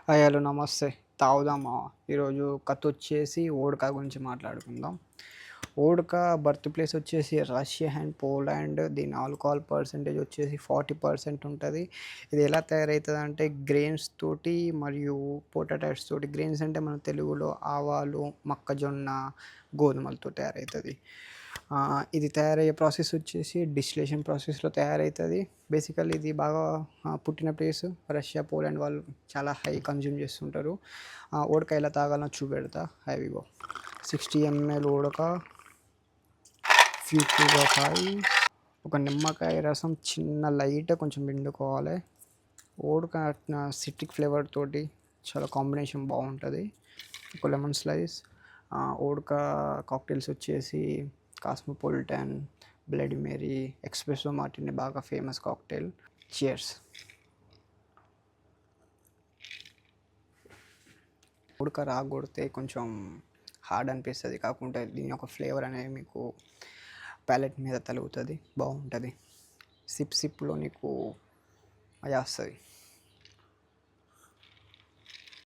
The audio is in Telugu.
హాయ్ హలో నమస్తే. తాగుదామా? ఈరోజు కథ వచ్చేసి వోడ్కా గురించి మాట్లాడుకుందాం. వోడ్కా బర్త్ ప్లేస్ వచ్చేసి రష్యా అండ్ పోలాండ్. దీని ఆల్కహాల్ పర్సెంటేజ్ వచ్చేసి 40% ఉంటుంది. ఇది ఎలా తయారవుతుందంటే గ్రెయిన్స్ తోటి మరియు పొటాటోస్ తోటి. గ్రెయిన్స్ అంటే మన తెలుగులో ఆవాలు, మొక్కజొన్న, గోధుమలతో తయారవుతుంది. ఇది తయారయ్యే ప్రాసెస్ వచ్చేసి డిస్టిలేషన్ ప్రాసెస్లో తయారవుతుంది. బేసికల్లీ ఇది బాగా పుట్టిన ప్లేస్ రష్యా, పోలాండ్. వాళ్ళు చాలా హై కన్జ్యూమ్ చేస్తుంటారు. వోడ్కా ఎలా తాగాలో చూపెడతా. అవిగో 60 ml వోడ్కా, ఫ్యూట్గా కాయి, ఒక నిమ్మకాయ రసం చిన్న లైట్ కొంచెం పిండుకోవాలి. వోడ్కా సిట్రిక్ ఫ్లేవర్ తోటి చాలా కాంబినేషన్ బాగుంటుంది. ఒక లెమన్ స్లైస్. వోడ్కా కాక్టైల్స్ వచ్చేసి కాస్మోపాలిటన్, బ్లడీ మేరీ, ఎక్స్ప్రెసో మార్టిని బాగా ఫేమస్ కాక్టైల్. చియర్స్. వోడ్కా రాగొడితే కొంచెం హార్డ్ అనిపిస్తుంది, కాకుంటే దీని యొక్క ఫ్లేవర్ అనేది మీకు ప్యాలెట్ మీద తలుగుతుంది, బాగుంటుంది. సిప్లో నీకు మజా వస్తుంది.